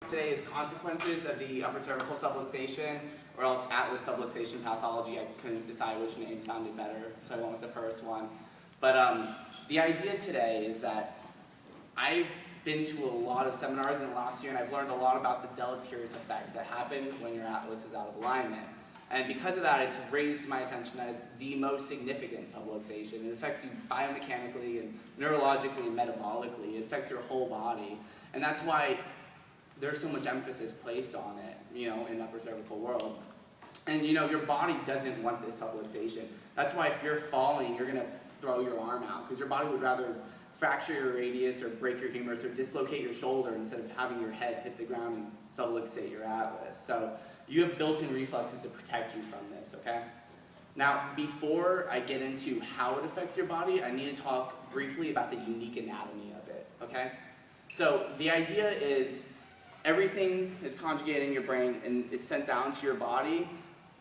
today is consequences of the upper cervical subluxation, or else atlas subluxation pathology. I couldn't decide which name sounded better, so I went with the first one. But the idea today is that I've been to a lot of seminars in the last year, and I've learned a lot about the deleterious effects that happen when your atlas is out of alignment. And because of that, it's raised my attention that it's the most significant subluxation. It affects you biomechanically and neurologically and metabolically. It affects your whole body. And that's why there's so much emphasis placed on it, in upper cervical world. And your body doesn't want this subluxation. That's why if you're falling, you're gonna throw your arm out, because your body would rather fracture your radius or break your humerus or dislocate your shoulder instead of having your head hit the ground and subluxate your atlas. So you have built-in reflexes to protect you from this, okay? Now, before I get into how it affects your body, I need to talk briefly about the unique anatomy of it, okay? So the idea is everything is conjugated in your brain and is sent down to your body,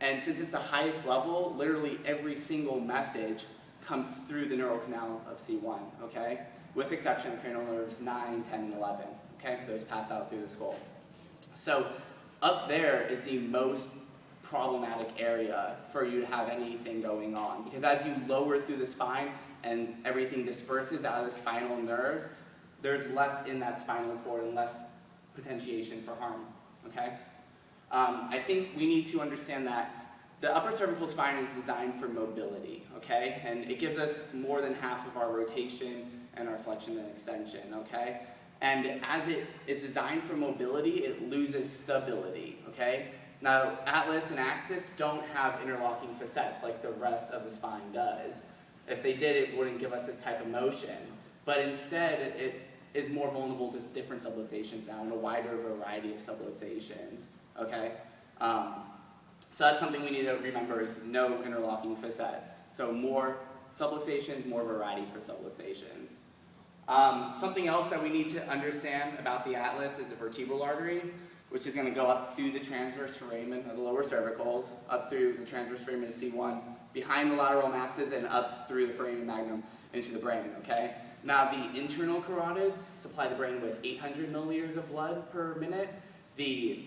and since it's the highest level, literally every single message comes through the neural canal of C1, okay? With exception of cranial nerves 9, 10, and 11, okay? Those pass out through the skull. So up there is the most problematic area for you to have anything going on, because as you lower through the spine and everything disperses out of the spinal nerves, there's less in that spinal cord and less potentiation for harm, okay? I think we need to understand that the upper cervical spine is designed for mobility, okay? And it gives us more than half of our rotation and our flexion and extension, okay? And as it is designed for mobility, it loses stability, okay? Now, atlas and axis don't have interlocking facets like the rest of the spine does. If they did, it wouldn't give us this type of motion. But instead, it is more vulnerable to different subluxations now and a wider variety of subluxations, okay? So that's something we need to remember is no interlocking facets. So more subluxations, more variety for subluxations. Something else that we need to understand about the atlas is the vertebral artery, which is going to go up through the transverse foramen of the lower cervicals, up through the transverse foramen of C1, behind the lateral masses, and up through the foramen magnum into the brain, okay? Now, the internal carotids supply the brain with 800 milliliters of blood per minute. The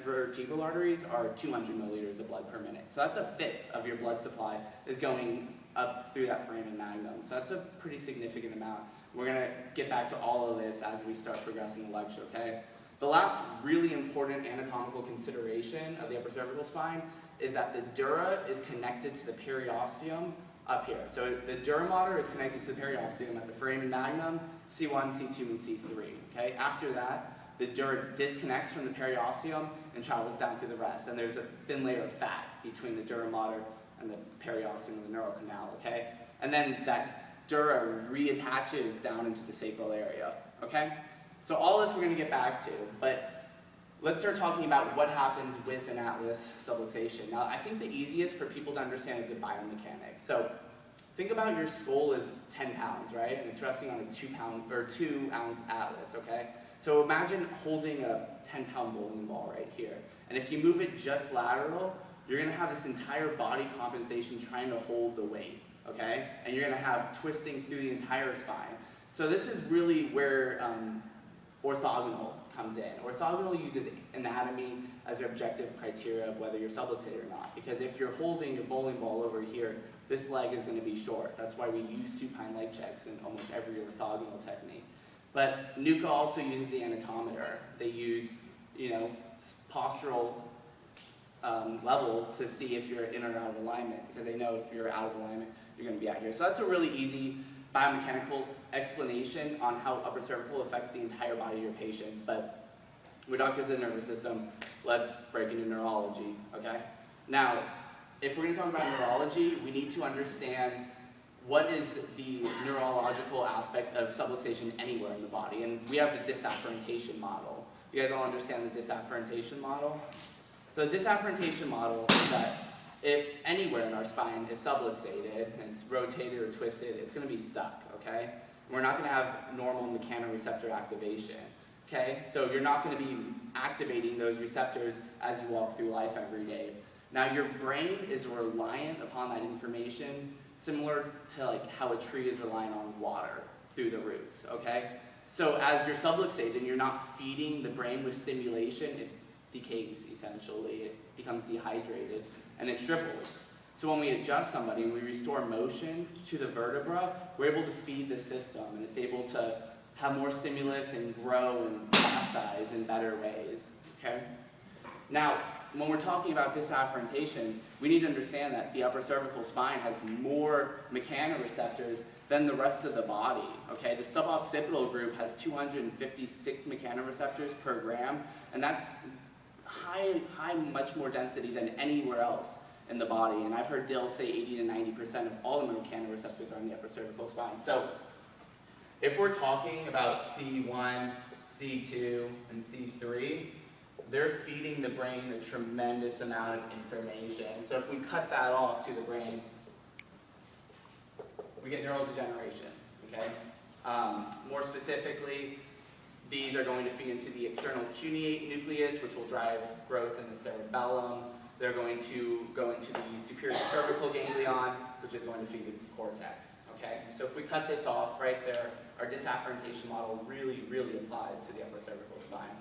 vertebral arteries are 200 milliliters of blood per minute. So that's a fifth of your blood supply is going up through that foramen magnum. So that's a pretty significant amount. We're going to get back to all of this as we start progressing the lecture, okay? The last really important anatomical consideration of the upper cervical spine is that the dura is connected to the periosteum up here. So the dura mater is connected to the periosteum at the foramen magnum, C1, C2, and C3, okay? After that, the dura disconnects from the periosteum and travels down through the rest. And there's a thin layer of fat between the dura mater and the periosteum of the neural canal, okay? And then that dura reattaches down into the sacral area, okay? So all this we're going to get back to, but let's start talking about what happens with an atlas subluxation. Now, I think the easiest for people to understand is the biomechanics. So think about your skull as 10 pounds, right? And it's resting on a 2-ounce atlas, okay? So imagine holding a 10-pound bowling ball right here. And if you move it just lateral, you're going to have this entire body compensation trying to hold the weight, okay? And you're going to have twisting through the entire spine. So this is really where orthogonal comes in. Orthogonal uses anatomy as your objective criteria of whether you're subluxated or not. Because if you're holding your bowling ball over here, this leg is going to be short. That's why we use supine leg checks in almost every orthogonal technique. But NUCA also uses the anatometer. They use, postural level to see if you're in or out of alignment, because they know if you're out of alignment, you're going to be out here. So that's a really easy biomechanical explanation on how upper cervical affects the entire body of your patients. But we're doctors of the nervous system. Let's break into neurology, okay? Now, if we're going to talk about neurology, we need to understand what is the neurological aspects of subluxation anywhere in the body. And we have the dysafferentation model. You guys all understand the dysafferentation model? So the dysafferentation model is that if anywhere in our spine is subluxated, and it's rotated or twisted, it's going to be stuck, okay? We're not going to have normal mechanoreceptor activation, okay? So you're not going to be activating those receptors as you walk through life every day. Now your brain is reliant upon that information, similar to like how a tree is reliant on water through the roots, okay? So as you're subluxated and you're not feeding the brain with stimulation, it decays essentially. It becomes dehydrated and it shrivels. So when we adjust somebody and we restore motion to the vertebra, we're able to feed the system and it's able to have more stimulus and grow and plasticize in better ways, okay? Now, when we're talking about dysafferentation, we need to understand that the upper cervical spine has more mechanoreceptors than the rest of the body, okay? The suboccipital group has 256 mechanoreceptors per gram, and that's much more density than anywhere else in the body. And I've heard Dill say 80 to 90% of all the mechanoreceptors are in the upper cervical spine. So if we're talking about C1, C2, and C3, they're feeding the brain a tremendous amount of information. So if we cut that off to the brain, we get neurodegeneration, okay? More specifically, these are going to feed into the external cuneate nucleus, which will drive growth in the cerebellum. They're going to go into the superior cervical ganglion, which is going to feed the cortex, okay? So if we cut this off right there, our dysafferentation model really, really applies to the upper cervical spine.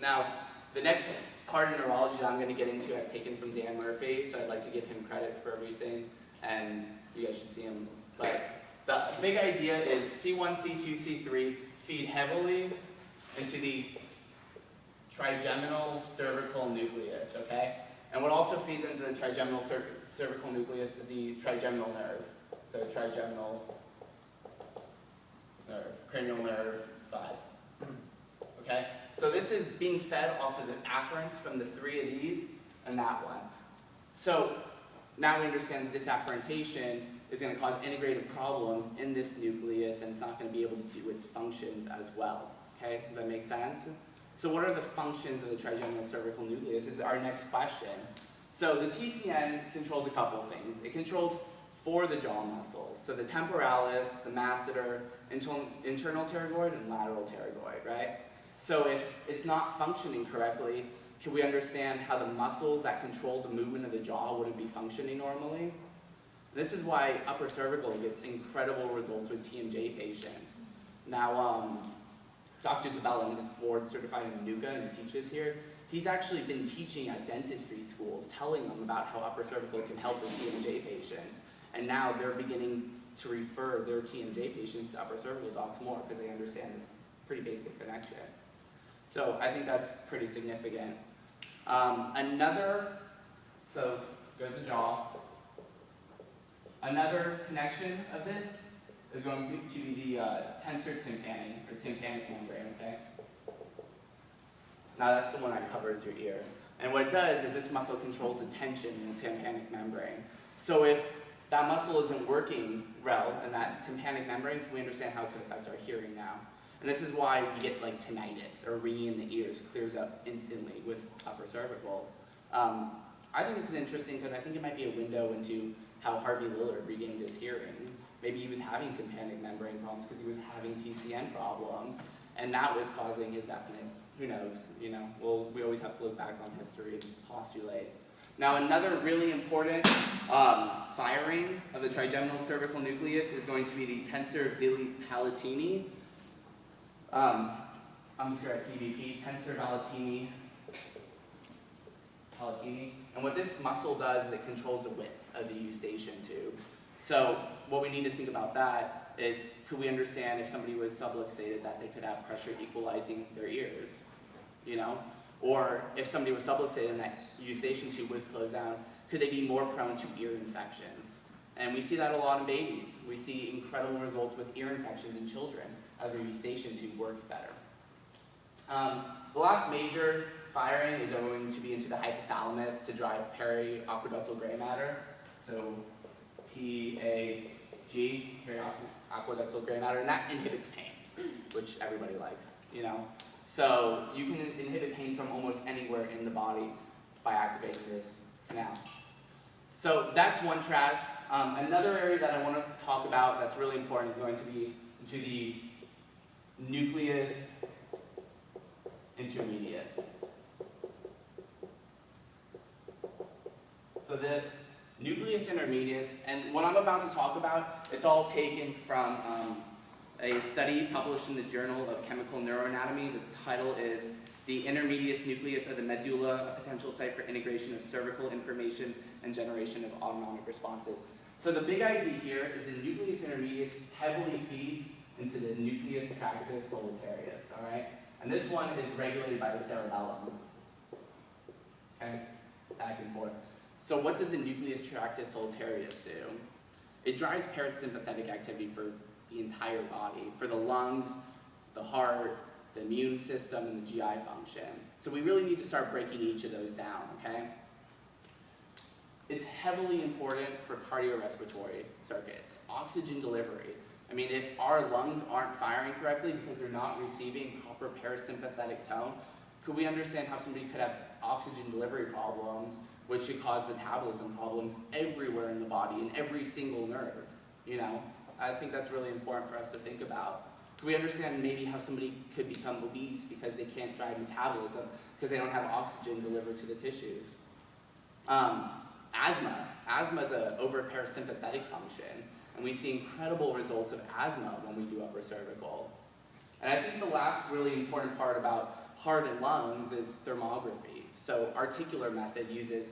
Now, the next part of neurology that I'm going to get into I've taken from Dan Murphy, so I'd like to give him credit for everything, and you guys should see him. But the big idea is C1, C2, C3 feed heavily into the trigeminal cervical nucleus, okay? And what also feeds into the trigeminal cervical nucleus is the trigeminal nerve. So trigeminal nerve, cranial nerve 5. Okay? So this is being fed off of the afferents from the 3 of these and that one. So now we understand that dysafferentation is going to cause integrative problems in this nucleus, and it's not going to be able to do its functions as well. Okay? Does that make sense? So what are the functions of the trigeminal cervical nucleus is our next question. So the TCN controls a couple of things. It controls 4 of the jaw muscles. So the temporalis, the masseter, internal pterygoid, and lateral pterygoid, right? So if it's not functioning correctly, can we understand how the muscles that control the movement of the jaw wouldn't be functioning normally? This is why upper cervical gets incredible results with TMJ patients. Now, Dr. Zabella is board certified in NUCA and teaches here. He's actually been teaching at dentistry schools, telling them about how upper cervical can help with TMJ patients. And now they're beginning to refer their TMJ patients to upper cervical docs more because they understand this pretty basic connection. So I think that's pretty significant. So goes the jaw. Another connection of this is going to be the tensor tympani, or tympanic membrane, okay? Now that's the one I covered as your ear. And what it does is this muscle controls the tension in the tympanic membrane. So if that muscle isn't working well in that tympanic membrane, can we understand how it could affect our hearing now? And this is why we get like tinnitus or ringing in the ears clears up instantly with upper cervical. I think this is interesting because I think it might be a window into how Harvey Lillard regained his hearing. Maybe he was having tympanic membrane problems because he was having TCN problems, and that was causing his deafness. Who knows? You know, we always have to look back on history and postulate. Now, another really important firing of the trigeminal cervical nucleus is going to be the tensor villi palatini. I'm just going to write TVP, tensor palatini. And what this muscle does is it controls the width of the eustachian tube. So what we need to think about that is, could we understand if somebody was subluxated that they could have pressure equalizing their ears, you know? Or if somebody was subluxated and that eustachian tube was closed down, could they be more prone to ear infections? And we see that a lot in babies. We see incredible results with ear infections in children as their eustachian tube works better. The last major firing is going to be into the hypothalamus to drive periaqueductal gray matter. So PAG, periaqueductal gray matter, and that inhibits pain, which everybody likes, you know. So you can inhibit pain from almost anywhere in the body by activating this canal. So that's one tract. Another area that I want to talk about that's really important is going to be into the nucleus intermedius. So the nucleus intermedius, and what I'm about to talk about, it's all taken from a study published in the Journal of Chemical Neuroanatomy. The title is The Intermedius Nucleus of the Medulla, a Potential Site for Integration of Cervical Information and Generation of Autonomic Responses. So the big idea here is the nucleus intermedius heavily feeds into the nucleus tractus solitarius, all right? And this one is regulated by the cerebellum, okay? Back and forth. So what does the nucleus tractus solitarius do? It drives parasympathetic activity for the entire body, for the lungs, the heart, the immune system, and the GI function. So we really need to start breaking each of those down, okay? It's heavily important for cardiorespiratory circuits, oxygen delivery. I mean, if our lungs aren't firing correctly because they're not receiving proper parasympathetic tone, could we understand how somebody could have oxygen delivery problems, which could cause metabolism problems everywhere in the body, in every single nerve, you know? I think that's really important for us to think about. Could we understand maybe how somebody could become obese because they can't drive metabolism because they don't have oxygen delivered to the tissues? Asthma. Asthma is an over-parasympathetic function, and we see incredible results of asthma when we do upper cervical. And I think the last really important part about heart and lungs is thermography. So articular method uses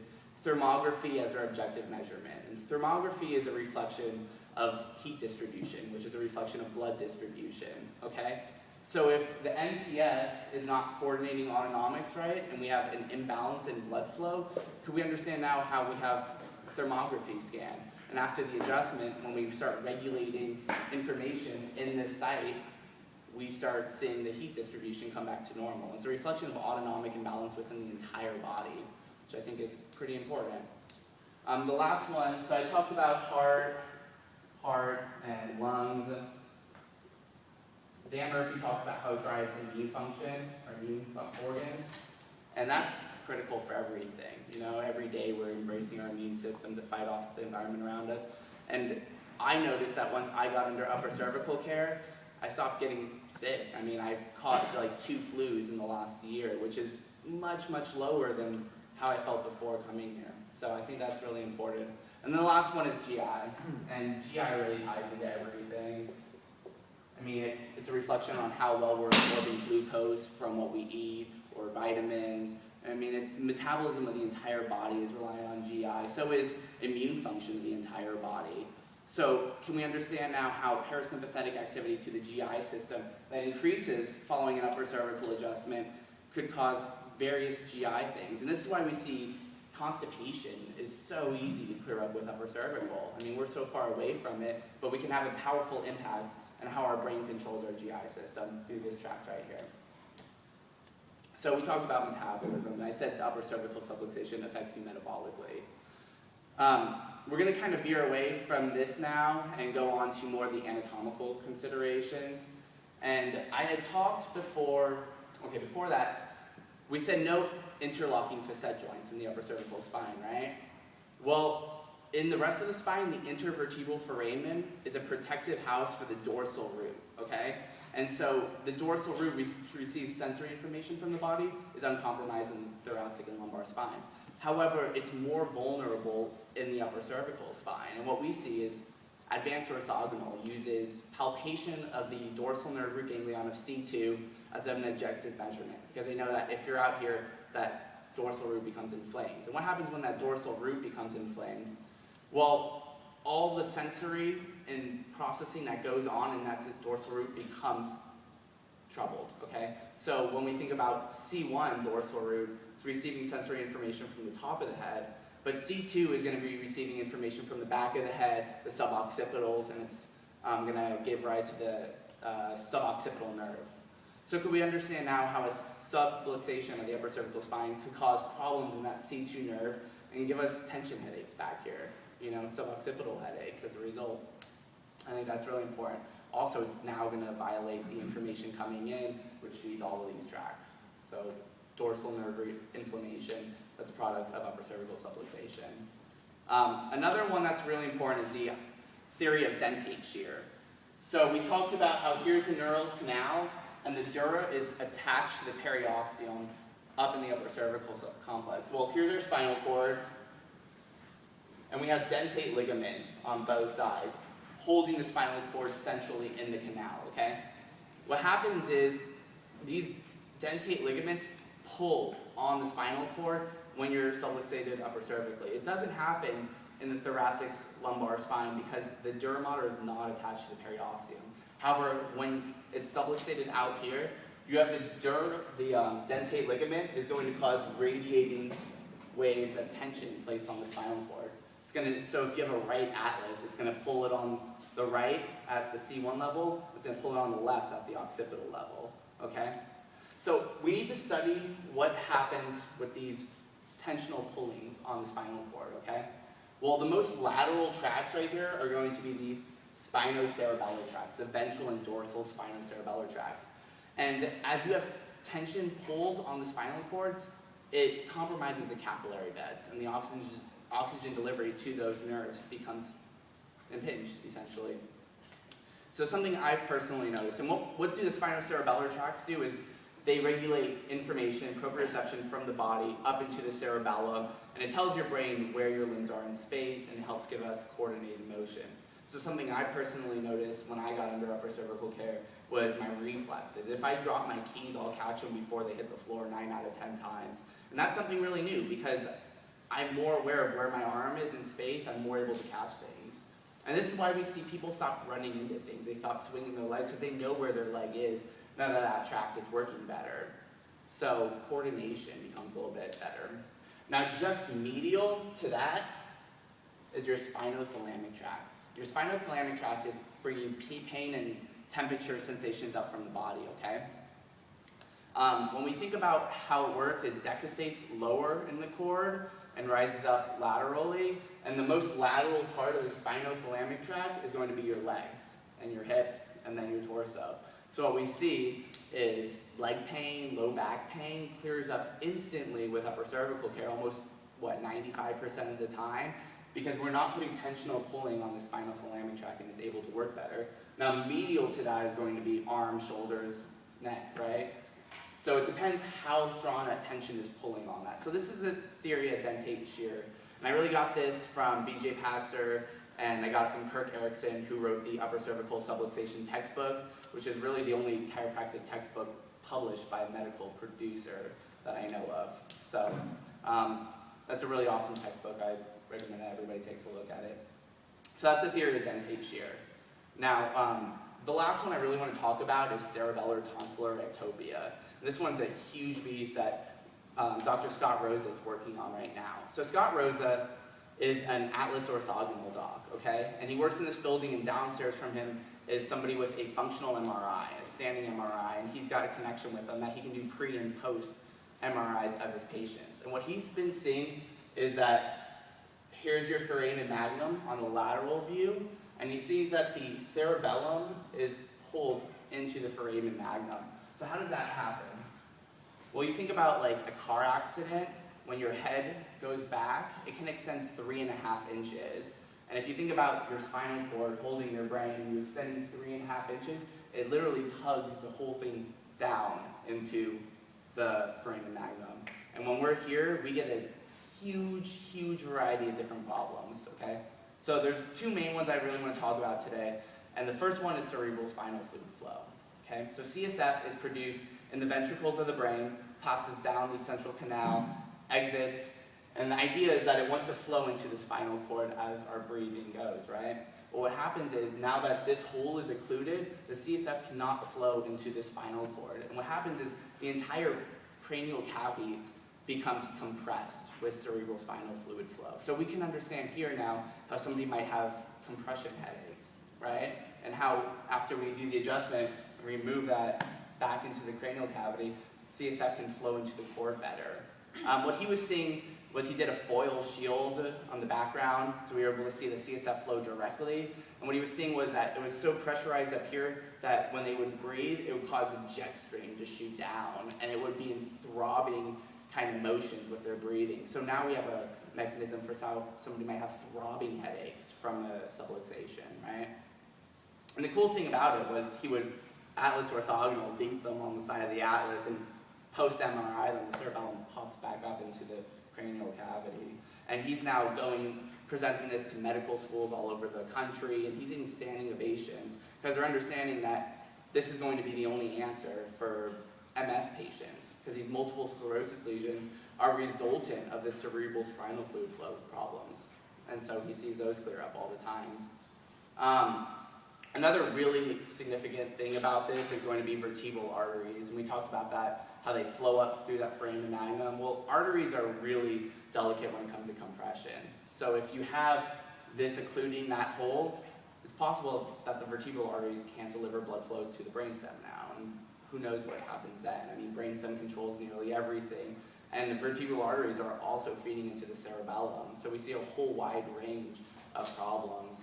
thermography as our objective measurement. And thermography is a reflection of heat distribution, which is a reflection of blood distribution, okay? So if the NTS is not coordinating autonomics right, and we have an imbalance in blood flow, could we understand now how we have thermography scan? And after the adjustment, when we start regulating information in this site, we start seeing the heat distribution come back to normal. It's a reflection of autonomic imbalance within the entire body, which I think is pretty important. The last one, so I talked about heart and lungs. Dan Murphy talks about how it drives immune function, or immune organs, and that's critical for everything. You know, every day we're embracing our immune system to fight off the environment around us. And I noticed that once I got under upper cervical care, I stopped getting sick. I mean, I've caught like 2 flus in the last year, which is much, much lower than how I felt before coming here. So I think that's really important. And then the last one is GI, and GI really ties into everything. I mean, it's a reflection on how well we're absorbing glucose from what we eat, or vitamins. I mean, it's metabolism of the entire body is relying on GI. So is immune function of the entire body. So can we understand now how parasympathetic activity to the GI system that increases following an upper cervical adjustment could cause various GI things? And this is why we see constipation is so easy to clear up with upper cervical. I mean, we're so far away from it, but we can have a powerful impact on how our brain controls our GI system through this tract right here. So we talked about metabolism, and I said the upper cervical subluxation affects you metabolically. We're going to kind of veer away from this now and go on to more of the anatomical considerations. And I had talked before that, we said no interlocking facet joints in the upper cervical spine, right? Well, in the rest of the spine, the intervertebral foramen is a protective house for the dorsal root, okay? And so the dorsal root receives sensory information from the body, is uncompromised in the thoracic and lumbar spine. However, it's more vulnerable in the upper cervical spine. And what we see is advanced orthogonal uses palpation of the dorsal nerve root ganglion of C2 as an objective measurement, because they know that if you're out here, that dorsal root becomes inflamed. And what happens when that dorsal root becomes inflamed? Well, all the sensory and processing that goes on in that dorsal root becomes troubled, okay? So when we think about C1 dorsal root, it's receiving sensory information from the top of the head, but C2 is going to be receiving information from the back of the head, the suboccipitals, and it's going to give rise to the suboccipital nerve. So could we understand now how a subluxation of the upper cervical spine could cause problems in that C2 nerve and give us tension headaches back here, you know, suboccipital headaches as a result? I think that's really important. Also, it's now going to violate the information coming in, which feeds all of these tracts. So dorsal nerve inflammation as a product of upper cervical subluxation. Another one that's really important is the theory of dentate shear. So we talked about how here's the neural canal, and the dura is attached to the periosteum up in the upper cervical complex. Well, here's our spinal cord, and we have dentate ligaments on both sides, holding the spinal cord centrally in the canal, okay? What happens is these dentate ligaments pull on the spinal cord when you're subluxated upper cervically. It doesn't happen in the thoracic lumbar spine because the dura mater is not attached to the periosteum. However, when it's subluxated out here, you have the dentate ligament is going to cause radiating waves of tension placed on the spinal cord. So if you have a right atlas, it's going to pull it on the right at the C1 level, it's going to pull it on the left at the occipital level, okay? So we need to study what happens with these tensional pullings on the spinal cord, okay? Well, the most lateral tracts right here are going to be the spinocerebellar tracts, the ventral and dorsal spinocerebellar tracts. And as you have tension pulled on the spinal cord, it compromises the capillary beds, and the oxygen delivery to those nerves becomes impinged, essentially. So something I've personally noticed, and what do the spinocerebellar tracts do is they regulate information, proprioception from the body up into the cerebellum, and it tells your brain where your limbs are in space, and it helps give us coordinated motion. So something I personally noticed when I got under upper cervical care was my reflexes. If I drop my keys, I'll catch them before they hit the floor 9 out of 10 times. And that's something really new because I'm more aware of where my arm is in space, I'm more able to catch things. And this is why we see people stop running into things. They stop swinging their legs because they know where their leg is. Now that tract is working better. So coordination becomes a little bit better. Now just medial to that is your spinothalamic tract. Your spinothalamic tract is bringing pain and temperature sensations up from the body, okay? When we think about how it works, it decussates lower in the cord and rises up laterally. And the most lateral part of the spinothalamic tract is going to be your legs and your hips and then your torso. So what we see is leg pain, low back pain clears up instantly with upper cervical care, almost, 95% of the time, because we're not putting tensional pulling on the spinothalamic tract and it's able to work better. Now medial to that is going to be arms, shoulders, neck, right? So it depends how strong that tension is pulling on that. So this is a theory of dentate shear. And I really got this from B.J. Patzer, and I got it from Kirk Erickson, who wrote the Upper Cervical Subluxation textbook, which is really the only chiropractic textbook published by a medical producer that I know of. So that's a really awesome textbook. I recommend that everybody takes a look at it. So that's the theory of dentate shear. Now, the last one I really want to talk about is cerebellar tonsillar ectopia. And this one's a huge beast that Dr. Scott Rosa is working on right now. So Scott Rosa is an Atlas orthogonal doc, okay? And he works in this building, and downstairs from him is somebody with a functional MRI, a standing MRI, and he's got a connection with them that he can do pre and post MRIs of his patients. And what he's been seeing is that here's your foramen magnum on the lateral view, and he sees that the cerebellum is pulled into the foramen magnum. So how does that happen? Well, you think about like a car accident. When your head goes back, it can extend 3.5 inches. And if you think about your spinal cord holding your brain and you extend 3.5 inches, it literally tugs the whole thing down into the foramen magnum. And when we're here, we get a huge, huge variety of different problems, okay? So there's two main ones I really want to talk about today. And the first one is cerebral spinal fluid flow, okay? So CSF is produced in the ventricles of the brain, passes down the central canal, exits, and the idea is that it wants to flow into the spinal cord as our breathing goes, right? Well, what happens is, now that this hole is occluded, the CSF cannot flow into the spinal cord. And what happens is the entire cranial cavity becomes compressed with cerebral spinal fluid flow. So we can understand here now how somebody might have compression headaches, right? And how after we do the adjustment and remove that back into the cranial cavity, CSF can flow into the cord better. What he was seeing was he did a foil shield on the background, so we were able to see the CSF flow directly. And what he was seeing was that it was so pressurized up here that when they would breathe, it would cause a jet stream to shoot down, and it would be in throbbing kind of motions with their breathing. So now we have a mechanism for how somebody might have throbbing headaches from a subluxation, right? And the cool thing about it was he would Atlas orthogonal dink them on the side of the Atlas, and post-MRI, then the cerebellum pops back up into the cranial cavity. And he's now presenting this to medical schools all over the country, and he's getting standing ovations because they're understanding that this is going to be the only answer for MS patients, because these multiple sclerosis lesions are resultant of the cerebral spinal fluid flow problems. And so he sees those clear up all the times. Another really significant thing about this is going to be vertebral arteries, and we talked about that, how they flow up through that foramen magnum. Well, arteries are really delicate when it comes to compression. So if you have this occluding that hole, it's possible that the vertebral arteries can't deliver blood flow to the brainstem now, and who knows what happens then. I mean, brainstem controls nearly everything, and the vertebral arteries are also feeding into the cerebellum, so we see a whole wide range of problems.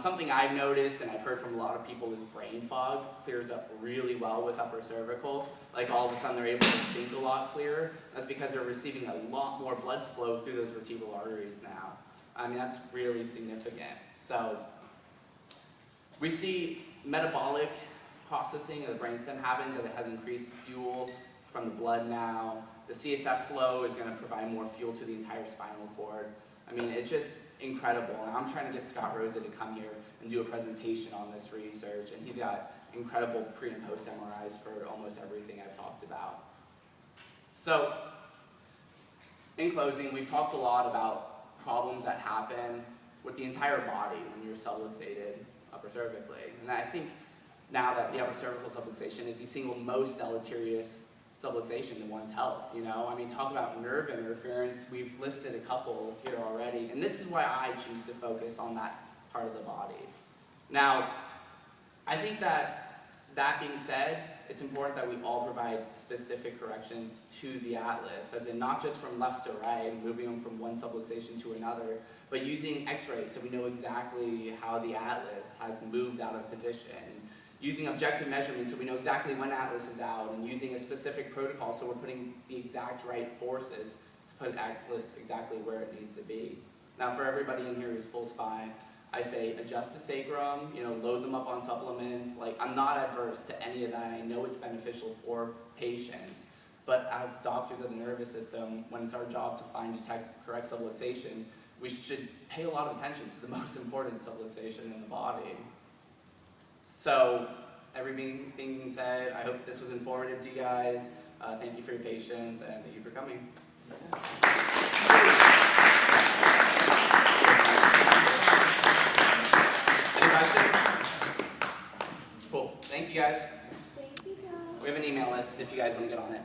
Something I've noticed, and I've heard from a lot of people, is brain fog clears up really well with upper cervical. Like all of a sudden they're able to think a lot clearer. That's because they're receiving a lot more blood flow through those vertebral arteries now. I mean, that's really significant. So we see metabolic processing of the brainstem happens, and it has increased fuel from the blood now. The CSF flow is going to provide more fuel to the entire spinal cord. I mean, it's just incredible, and I'm trying to get Scott Rosa to come here and do a presentation on this research, and he's got incredible pre and post MRIs for almost everything I've talked about. So, in closing, we've talked a lot about problems that happen with the entire body when you're subluxated upper cervically, and I think now that the upper cervical subluxation is the single most deleterious subluxation in one's health, you know? I mean, talk about nerve interference. We've listed a couple here already, and this is why I choose to focus on that part of the body. Now, I think that being said, it's important that we all provide specific corrections to the atlas, as in not just from left to right, moving them from one subluxation to another, but using x-rays so we know exactly how the atlas has moved out of position. Using objective measurements so we know exactly when atlas is out, and using a specific protocol so we're putting the exact right forces to put atlas exactly where it needs to be. Now for everybody in here who's full spine, I say adjust the sacrum, you know, load them up on supplements. Like, I'm not adverse to any of that, and I know it's beneficial for patients. But as doctors of the nervous system, when it's our job to find, detect, correct subluxations, we should pay a lot of attention to the most important subluxation in the body. So, everything being said, I hope this was informative to you guys. Thank you for your patience, and thank you for coming. Any questions? Cool. Thank you guys. Thank you, guys. We have an email list if you guys want to get on it.